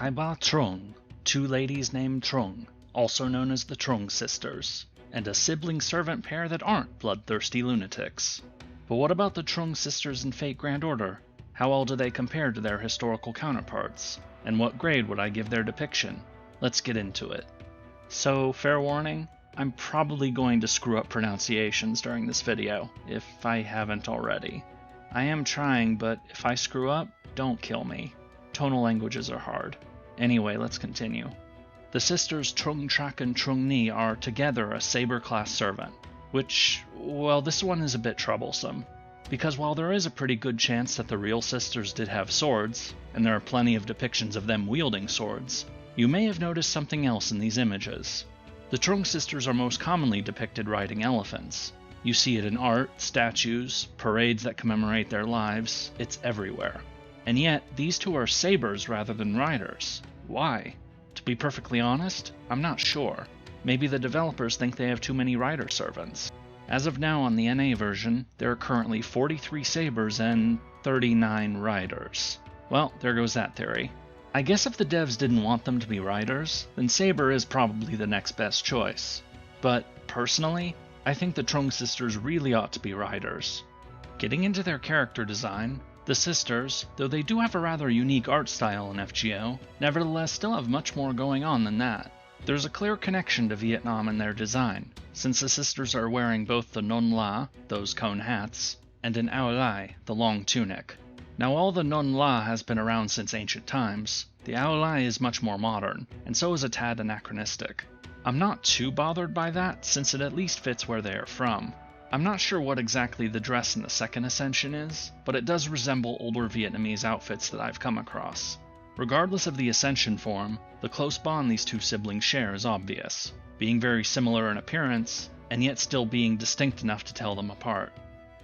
Hai Bà Trưng, two ladies named Trung, also known as the Trung sisters, and a sibling servant pair that aren't bloodthirsty lunatics. But what about the Trung sisters in Fate Grand Order? How well do they compare to their historical counterparts? And what grade would I give their depiction? Let's get into it. So, fair warning, I'm probably going to screw up pronunciations during this video, if I haven't already. I am trying, but if I screw up, don't kill me. Tonal languages are hard. Anyway, let's continue. The sisters Trung, Trắc, and Trung Ni are together a saber-class servant, which, well, this one is a bit troublesome. Because while there is a pretty good chance that the real sisters did have swords, and there are plenty of depictions of them wielding swords, you may have noticed something else in these images. The Trung sisters are most commonly depicted riding elephants. You see it in art, statues, parades that commemorate their lives, it's everywhere. And yet, these two are sabers rather than riders. Why? To be perfectly honest, I'm not sure. Maybe the developers think they have too many rider servants. As of now on the NA version, there are currently 43 sabers and 39 riders. Well, there goes that theory. I guess if the devs didn't want them to be riders, then saber is probably the next best choice. But, personally, I think the Trung sisters really ought to be riders. Getting into their character design, the sisters, though they do have a rather unique art style in FGO, nevertheless still have much more going on than that. There's a clear connection to Vietnam in their design, since the sisters are wearing both the non la, those cone hats, and an ao lai, the long tunic. Now while the non la has been around since ancient times, the ao lai is much more modern, and so is a tad anachronistic. I'm not too bothered by that, since it at least fits where they are from. I'm not sure what exactly the dress in the second Ascension is, but it does resemble older Vietnamese outfits that I've come across. Regardless of the Ascension form, the close bond these two siblings share is obvious, being very similar in appearance, and yet still being distinct enough to tell them apart.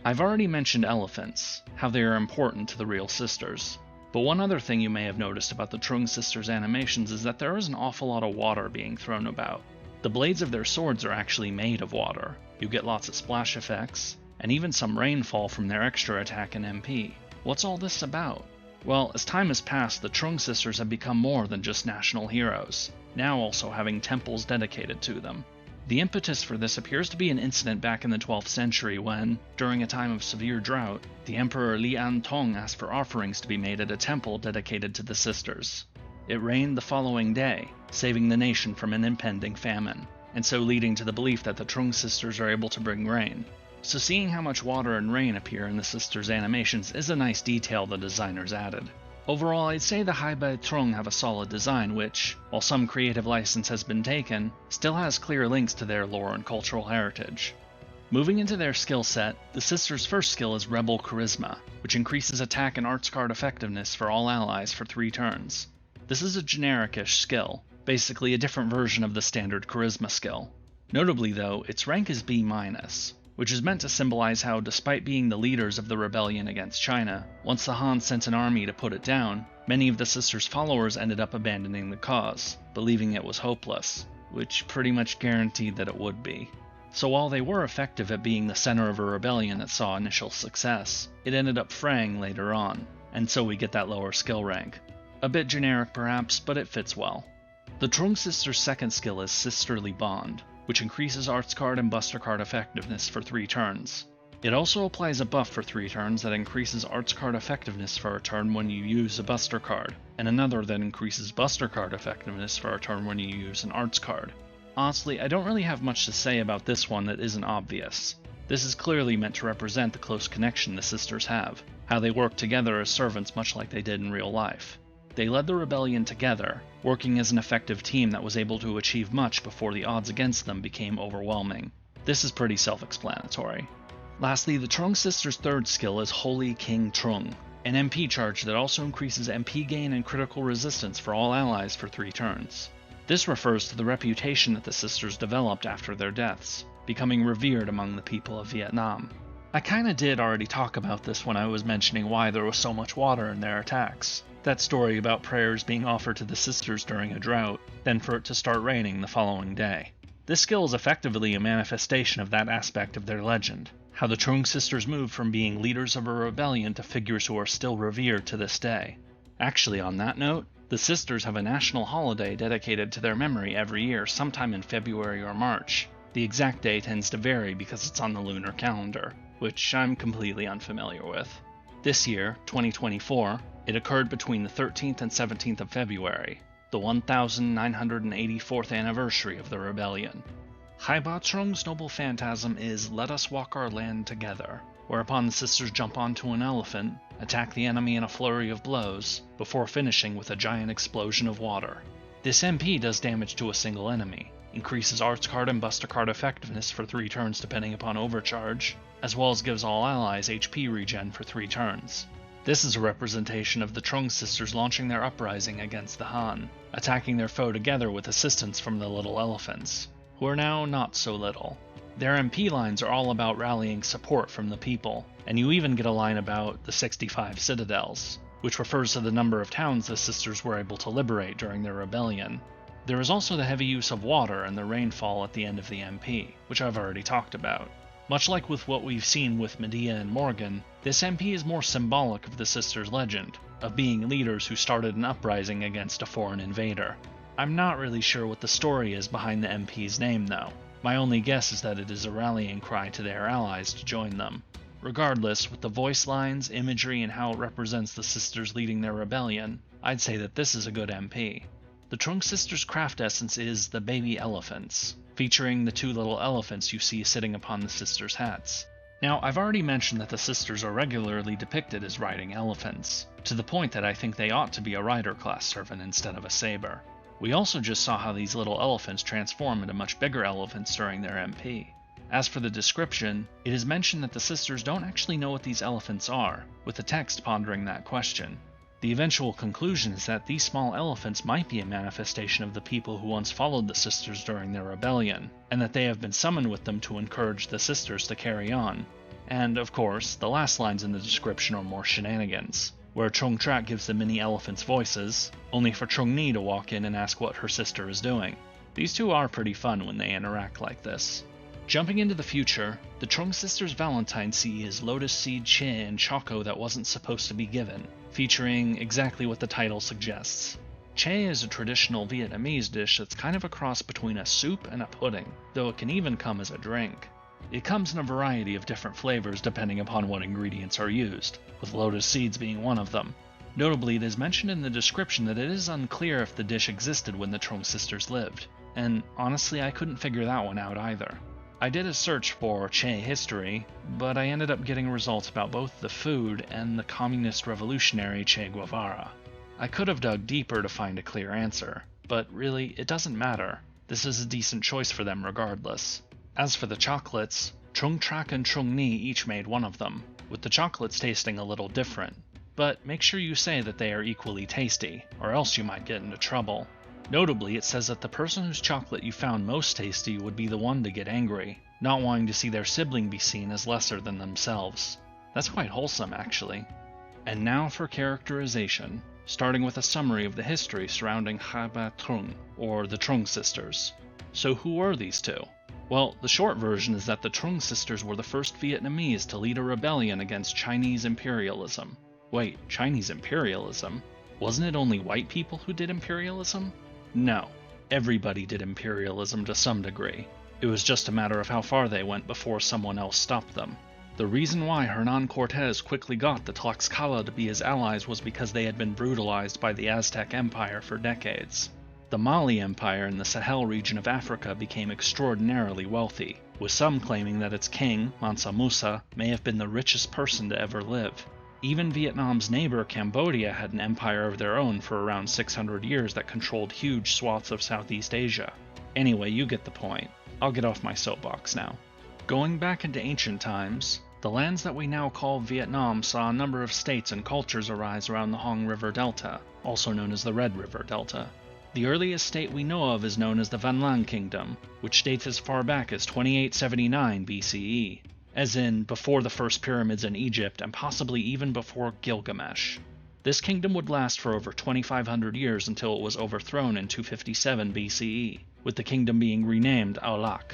I've already mentioned elephants, how they are important to the real sisters, but one other thing you may have noticed about the Trung sisters' animations is that there is an awful lot of water being thrown about. The blades of their swords are actually made of water. You get lots of splash effects, and even some rainfall from their extra attack and MP. What's all this about? Well, as time has passed, the Trung sisters have become more than just national heroes, now also having temples dedicated to them. The impetus for this appears to be an incident back in the 12th century when, during a time of severe drought, the Emperor Li An Tong asked for offerings to be made at a temple dedicated to the sisters. It rained the following day, saving the nation from an impending famine, and so leading to the belief that the Trung sisters are able to bring rain. So seeing how much water and rain appear in the sisters' animations is a nice detail the designers added. Overall, I'd say the Hai Bà Trưng have a solid design which, while some creative license has been taken, still has clear links to their lore and cultural heritage. Moving into their skill set, the sisters' first skill is Rebel Charisma, which increases attack and arts card effectiveness for all allies for 3 turns. This is a generic-ish skill, basically a different version of the standard Charisma skill. Notably though, its rank is B-, which is meant to symbolize how, despite being the leaders of the rebellion against China, once the Han sent an army to put it down, many of the sisters' followers ended up abandoning the cause, believing it was hopeless, which pretty much guaranteed that it would be. So while they were effective at being the center of a rebellion that saw initial success, it ended up fraying later on, and so we get that lower skill rank. A bit generic perhaps, but it fits well. The Trung sisters' second skill is Sisterly Bond, which increases arts card and buster card effectiveness for 3 turns. It also applies a buff for 3 turns that increases arts card effectiveness for a turn when you use a buster card, and another that increases buster card effectiveness for a turn when you use an arts card. Honestly, I don't really have much to say about this one that isn't obvious. This is clearly meant to represent the close connection the sisters have, how they work together as servants much like they did in real life. They led the rebellion together, working as an effective team that was able to achieve much before the odds against them became overwhelming. This is pretty self-explanatory. Lastly, the Trung sisters' third skill is Holy King Trung, an MP charge that also increases MP gain and critical resistance for all allies for 3 turns. This refers to the reputation that the sisters developed after their deaths, becoming revered among the people of Vietnam. I kinda did already talk about this when I was mentioning why there was so much water in their attacks. That story about prayers being offered to the sisters during a drought, then for it to start raining the following day. This skill is effectively a manifestation of that aspect of their legend, how the Trung sisters moved from being leaders of a rebellion to figures who are still revered to this day. Actually, on that note, The sisters have a national holiday dedicated to their memory every year, sometime in February or March. The exact day tends to vary because it's on the lunar calendar, which I'm completely unfamiliar with. This year, 2024, it occurred between the 13th and 17th of February, the 1984th anniversary of the rebellion. Hai Bà Trung's noble phantasm is "Let us walk our land together," whereupon the sisters jump onto an elephant, attack the enemy in a flurry of blows, before finishing with a giant explosion of water. This MP does damage to a single enemy, increases Arts Card and Buster Card effectiveness for 3 turns depending upon overcharge, as well as gives all allies HP regen for 3 turns. This is a representation of the Trung sisters launching their uprising against the Han, attacking their foe together with assistance from the little elephants, who are now not so little. Their MP lines are all about rallying support from the people, and you even get a line about the 65 citadels, which refers to the number of towns the sisters were able to liberate during their rebellion. There is also the heavy use of water and the rainfall at the end of the MP, which I've already talked about. Much like with what we've seen with Medea and Morgan, this MP is more symbolic of the sisters' legend, of being leaders who started an uprising against a foreign invader. I'm not really sure what the story is behind the MP's name though. My only guess is that it is a rallying cry to their allies to join them. Regardless, with the voice lines, imagery, and how it represents the sisters leading their rebellion, I'd say that this is a good MP. The Trung sisters' craft essence is the baby elephants, featuring the 2 little elephants you see sitting upon the sisters' hats. Now, I've already mentioned that the sisters are regularly depicted as riding elephants, to the point that I think they ought to be a rider class servant instead of a saber. We also just saw how these little elephants transform into much bigger elephants during their MP. As for the description, it is mentioned that the sisters don't actually know what these elephants are, with the text pondering that question. The eventual conclusion is that these small elephants might be a manifestation of the people who once followed the sisters during their rebellion, and that they have been summoned with them to encourage the sisters to carry on. And, of course, the last lines in the description are more shenanigans, where Trắc gives the mini elephants voices, only for Ni to walk in and ask what her sister is doing. These two are pretty fun when they interact like this. Jumping into the future, the Trung sisters' Valentine CE is Lotus Seed Che and Choco that wasn't supposed to be given, featuring exactly what the title suggests. Che is a traditional Vietnamese dish that's kind of a cross between a soup and a pudding, though it can even come as a drink. It comes in a variety of different flavors depending upon what ingredients are used, with lotus seeds being one of them. Notably, it is mentioned in the description that it is unclear if the dish existed when the Trung sisters lived, and honestly I couldn't figure that one out either. I did a search for Che history, but I ended up getting results about both the food and the communist revolutionary Che Guevara. I could have dug deeper to find a clear answer, but really, it doesn't matter. This is a decent choice for them regardless. As for the chocolates, Trắc and Ni each made one of them, with the chocolates tasting a little different. But make sure you say that they are equally tasty, or else you might get into trouble. Notably, it says that the person whose chocolate you found most tasty would be the one to get angry, not wanting to see their sibling be seen as lesser than themselves. That's quite wholesome, actually. And now for characterization, starting with a summary of the history surrounding Hai Bà Trưng, or the Trung sisters. So who were these two? Well, the short version is that the Trung sisters were the first Vietnamese to lead a rebellion against Chinese imperialism. Wait, Chinese imperialism? Wasn't it only white people who did imperialism? No, everybody did imperialism to some degree. It was just a matter of how far they went before someone else stopped them. The reason why Hernan Cortés quickly got the Tlaxcala to be his allies was because they had been brutalized by the Aztec Empire for decades. The Mali Empire in the Sahel region of Africa became extraordinarily wealthy, with some claiming that its king, Mansa Musa, may have been the richest person to ever live. Even Vietnam's neighbor Cambodia had an empire of their own for around 600 years that controlled huge swaths of Southeast Asia. Anyway, you get the point. I'll get off my soapbox now. Going back into ancient times, the lands that we now call Vietnam saw a number of states and cultures arise around the Hong River Delta, also known as the Red River Delta. The earliest state we know of is known as the Van Lang Kingdom, which dates as far back as 2879 BCE. As in, before the first pyramids in Egypt and possibly even before Gilgamesh. This kingdom would last for over 2,500 years until it was overthrown in 257 BCE, with the kingdom being renamed Aulak.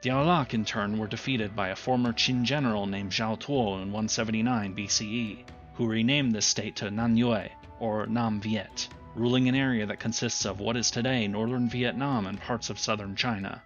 The Aulak in turn were defeated by a former Qin general named Zhao Tuo in 179 BCE, who renamed this state to Nan Yue, or Nam Viet, ruling an area that consists of what is today northern Vietnam and parts of southern China.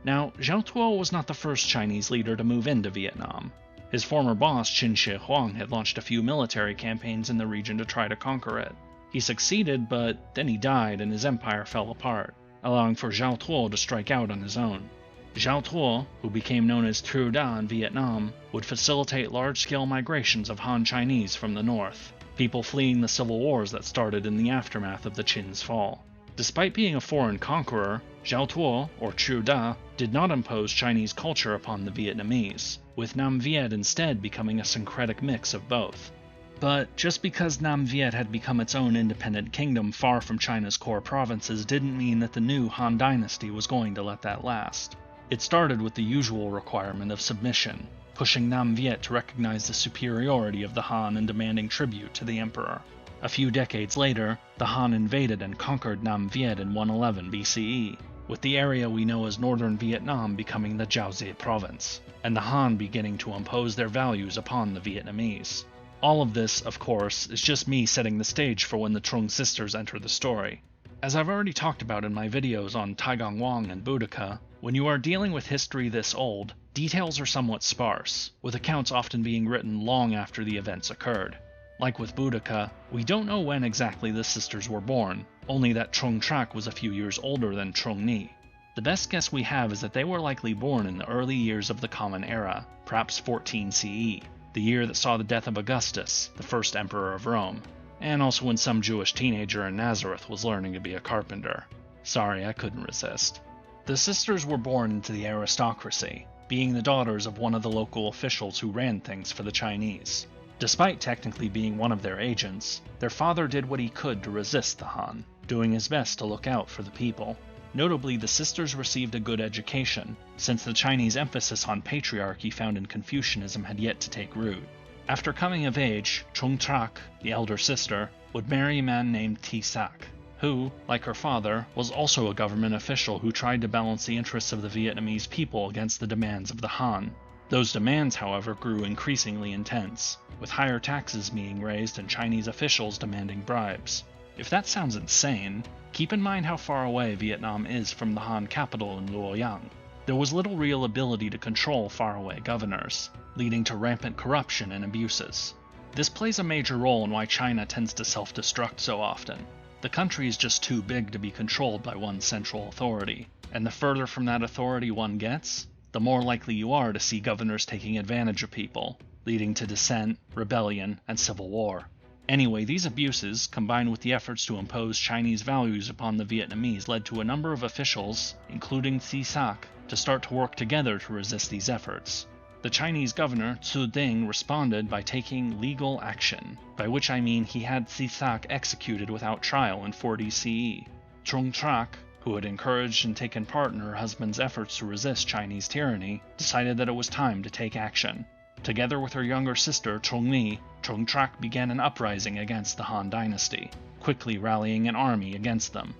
Now, Zhao Tuo was not the first Chinese leader to move into Vietnam. His former boss, Qin Shi Huang, had launched a few military campaigns in the region to try to conquer it. He succeeded, but then he died and his empire fell apart, allowing for Zhao Tuo to strike out on his own. Zhao Tuo, who became known as Trieu Da in Vietnam, would facilitate large-scale migrations of Han Chinese from the north, people fleeing the civil wars that started in the aftermath of the Qin's fall. Despite being a foreign conqueror, Zhao Tuo, or Trieu Da, did not impose Chinese culture upon the Vietnamese, with Nam Viet instead becoming a syncretic mix of both. But just because Nam Viet had become its own independent kingdom far from China's core provinces didn't mean that the new Han dynasty was going to let that last. It started with the usual requirement of submission, pushing Nam Viet to recognize the superiority of the Han and demanding tribute to the emperor. A few decades later, the Han invaded and conquered Nam Viet in 111 BCE, with the area we know as northern Vietnam becoming the Jiaozi province, and the Han beginning to impose their values upon the Vietnamese. All of this, of course, is just me setting the stage for when the Trung sisters enter the story. As I've already talked about in my videos on Taigong Wang and Boudica, when you are dealing with history this old, details are somewhat sparse, with accounts often being written long after the events occurred. Like with Boudica, we don't know when exactly the sisters were born, only that Trắc was a few years older than Ni. The best guess we have is that they were likely born in the early years of the Common Era, perhaps 14 CE, the year that saw the death of Augustus, the first emperor of Rome, and also when some Jewish teenager in Nazareth was learning to be a carpenter. Sorry, I couldn't resist. The sisters were born into the aristocracy, being the daughters of one of the local officials who ran things for the Chinese. Despite technically being one of their agents, their father did what he could to resist the Han, doing his best to look out for the people. Notably, the sisters received a good education, since the Chinese emphasis on patriarchy found in Confucianism had yet to take root. After coming of age, Trắc, the elder sister, would marry a man named Sak, who, like her father, was also a government official who tried to balance the interests of the Vietnamese people against the demands of the Han. Those demands, however, grew increasingly intense, with higher taxes being raised and Chinese officials demanding bribes. If that sounds insane, keep in mind how far away Vietnam is from the Han capital in Luoyang. There was little real ability to control faraway governors, leading to rampant corruption and abuses. This plays a major role in why China tends to self-destruct so often. The country is just too big to be controlled by one central authority, and the further from that authority one gets, the more likely you are to see governors taking advantage of people, leading to dissent, rebellion, and civil war. Anyway, these abuses, combined with the efforts to impose Chinese values upon the Vietnamese, led to a number of officials, including Sak, to start to work together to resist these efforts. The Chinese governor, Zhu Ding, responded by taking legal action, by which I mean he had Sak executed without trial in 40 CE. Trắc, who had encouraged and taken part in her husband's efforts to resist Chinese tyranny, decided that it was time to take action. Together with her younger sister, Ni, Trắc began an uprising against the Han dynasty, quickly rallying an army against them.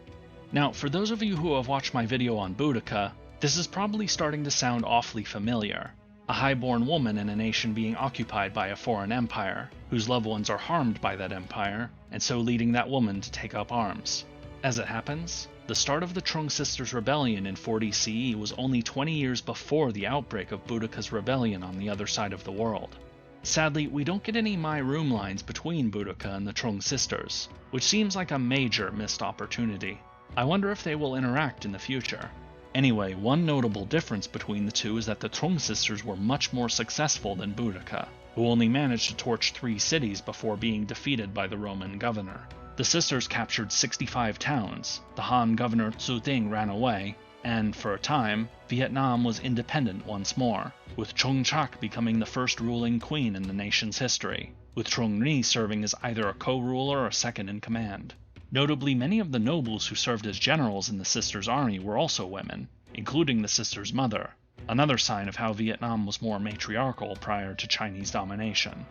Now, for those of you who have watched my video on Boudica, this is probably starting to sound awfully familiar. A high-born woman in a nation being occupied by a foreign empire, whose loved ones are harmed by that empire, and so leading that woman to take up arms. As it happens, the start of the Trung sisters' rebellion in 40 CE was only 20 years before the outbreak of Boudica's rebellion on the other side of the world. Sadly, we don't get any My Room lines between Boudica and the Trung sisters, which seems like a major missed opportunity. I wonder if they will interact in the future. Anyway, one notable difference between the two is that the Trung sisters were much more successful than Boudica, who only managed to torch 3 cities before being defeated by the Roman governor. The sisters captured 65 towns, the Han governor Zhu Ding ran away, and, for a time, Vietnam was independent once more, with Trắc becoming the first ruling queen in the nation's history, with Ni serving as either a co-ruler or second-in-command. Notably, many of the nobles who served as generals in the sisters' army were also women, including the sisters' mother, another sign of how Vietnam was more matriarchal prior to Chinese domination.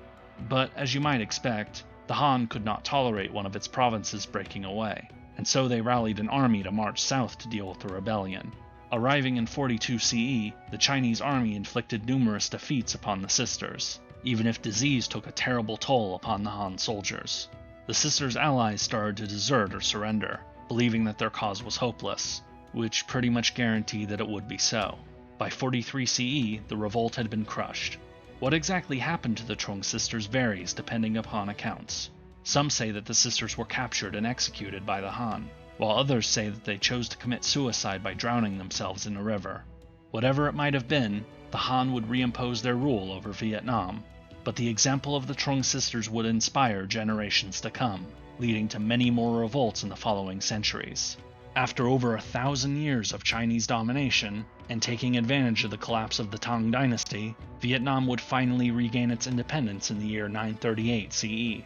But, as you might expect, the Han could not tolerate one of its provinces breaking away, and so they rallied an army to march south to deal with the rebellion. Arriving in 42 CE, the Chinese army inflicted numerous defeats upon the sisters, even if disease took a terrible toll upon the Han soldiers. the sisters' allies started to desert or surrender, believing that their cause was hopeless, which pretty much guaranteed that it would be so. By 43 CE, the revolt had been crushed. What exactly happened to the Trung sisters varies depending upon accounts. Some say that the sisters were captured and executed by the Han, while others say that they chose to commit suicide by drowning themselves in a river. Whatever it might have been, the Han would reimpose their rule over Vietnam, but the example of the Trung sisters would inspire generations to come, leading to many more revolts in the following centuries. After over 1,000 years of Chinese domination, and taking advantage of the collapse of the Tang dynasty, Vietnam would finally regain its independence in the year 938 CE.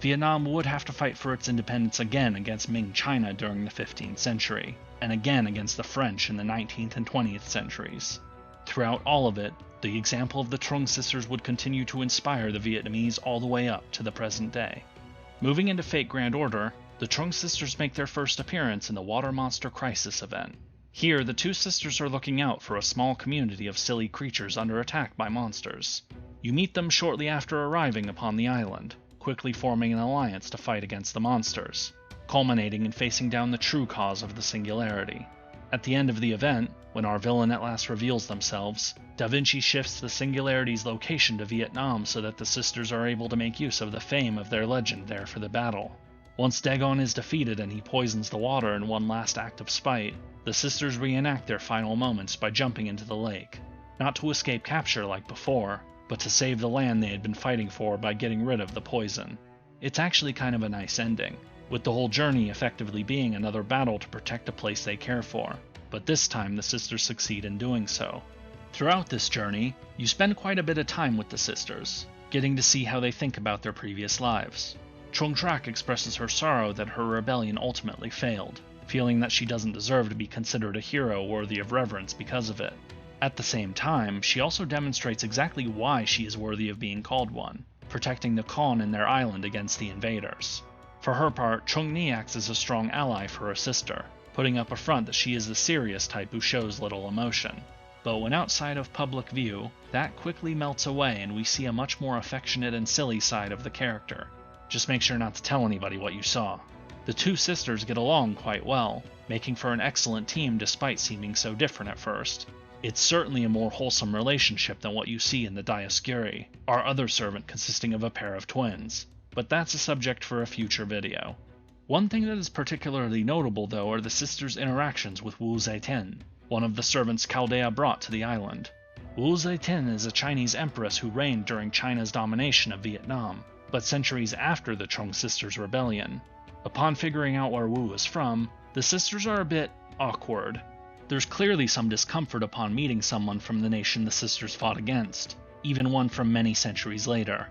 Vietnam would have to fight for its independence again against Ming China during the 15th century, and again against the French in the 19th and 20th centuries. Throughout all of it, the example of the Trung sisters would continue to inspire the Vietnamese all the way up to the present day. Moving into Fate Grand Order, the Trung sisters make their first appearance in the Water Monster Crisis event. Here, the two sisters are looking out for a small community of silly creatures under attack by monsters. You meet them shortly after arriving upon the island, quickly forming an alliance to fight against the monsters, culminating in facing down the true cause of the Singularity. At the end of the event, when our villain at last reveals themselves, Da Vinci shifts the Singularity's location to Vietnam so that the sisters are able to make use of the fame of their legend there for the battle. Once Dagon is defeated and he poisons the water in one last act of spite, the sisters reenact their final moments by jumping into the lake, not to escape capture like before, but to save the land they had been fighting for by getting rid of the poison. It's actually kind of a nice ending, with the whole journey effectively being another battle to protect a place they care for, but this time the sisters succeed in doing so. Throughout this journey, you spend quite a bit of time with the sisters, getting to see how they think about their previous lives. Trắc expresses her sorrow that her rebellion ultimately failed, feeling that she doesn't deserve to be considered a hero worthy of reverence because of it. At the same time, she also demonstrates exactly why she is worthy of being called one, protecting the Khan and their island against the invaders. For her part, Chung Ni acts as a strong ally for her sister, putting up a front that she is the serious type who shows little emotion. But when outside of public view, that quickly melts away and we see a much more affectionate and silly side of the character. Just make sure not to tell anybody what you saw. The two sisters get along quite well, making for an excellent team despite seeming so different at first. It's certainly a more wholesome relationship than what you see in the Dioscuri, our other servant consisting of a pair of twins, but that's a subject for a future video. One thing that is particularly notable though are the sisters' interactions with Wu Zetian, one of the servants Chaldea brought to the island. Wu Zetian is a Chinese empress who reigned during China's domination of Vietnam, but centuries after the Trung sisters' rebellion. Upon figuring out where Wu is from, the sisters are a bit awkward. There's clearly some discomfort upon meeting someone from the nation the sisters fought against, even one from many centuries later.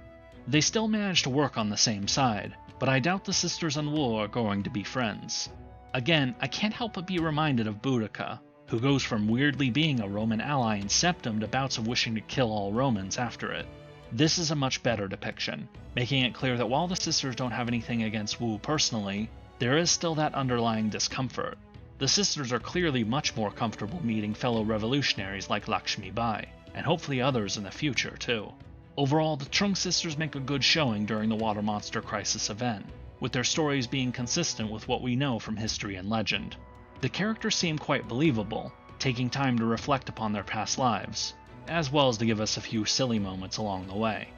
They still manage to work on the same side, but I doubt the sisters and Wu are going to be friends. Again, I can't help but be reminded of Boudica, who goes from weirdly being a Roman ally in Septim to bouts of wishing to kill all Romans after it. This is a much better depiction, making it clear that while the sisters don't have anything against Wu personally, there is still that underlying discomfort. The sisters are clearly much more comfortable meeting fellow revolutionaries like Lakshmi Bai, and hopefully others in the future too. Overall, the Trung sisters make a good showing during the Water Monster Crisis event, with their stories being consistent with what we know from history and legend. The characters seem quite believable, taking time to reflect upon their past lives, as well as to give us a few silly moments along the way.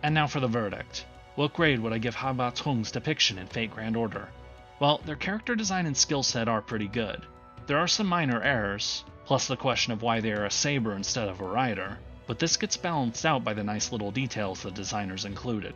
And now for the verdict. What grade would I give Hai Bà Trưng depiction in Fate Grand Order? Well, their character design and skill set are pretty good. There are some minor errors, plus the question of why they are a saber instead of a rider, but this gets balanced out by the nice little details the designers included.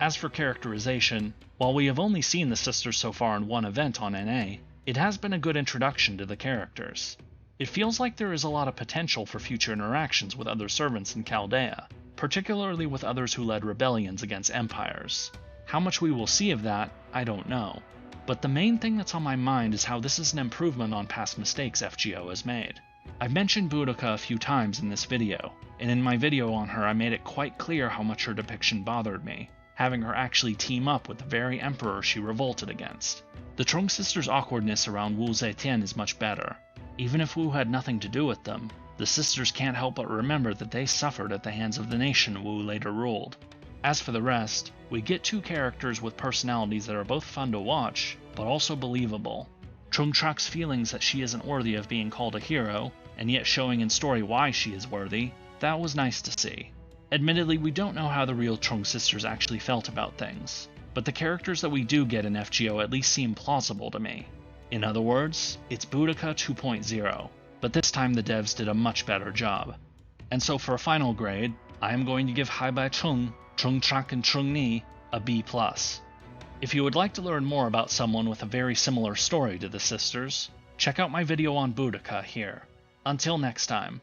As for characterization, while we have only seen the sisters so far in one event on NA, it has been a good introduction to the characters. It feels like there is a lot of potential for future interactions with other servants in Chaldea, particularly with others who led rebellions against empires. How much we will see of that, I don't know. But the main thing that's on my mind is how this is an improvement on past mistakes FGO has made. I've mentioned Boudica a few times in this video, and in my video on her I made it quite clear how much her depiction bothered me, having her actually team up with the very emperor she revolted against. The Trung sisters' awkwardness around Wu Zetian is much better. Even if Wu had nothing to do with them, the sisters can't help but remember that they suffered at the hands of the nation Wu later ruled. As for the rest, we get two characters with personalities that are both fun to watch, but also believable. Trac's feelings that she isn't worthy of being called a hero, and yet showing in story why she is worthy, that was nice to see. Admittedly, we don't know how the real Trung sisters actually felt about things, but the characters that we do get in FGO at least seem plausible to me. In other words, it's Boudica 2.0, but this time the devs did a much better job. And so for a final grade, I am going to give Hai Bà Trưng, Trắc and Trung Ni a B+. If you would like to learn more about someone with a very similar story to the sisters, check out my video on Boudica here. Until next time.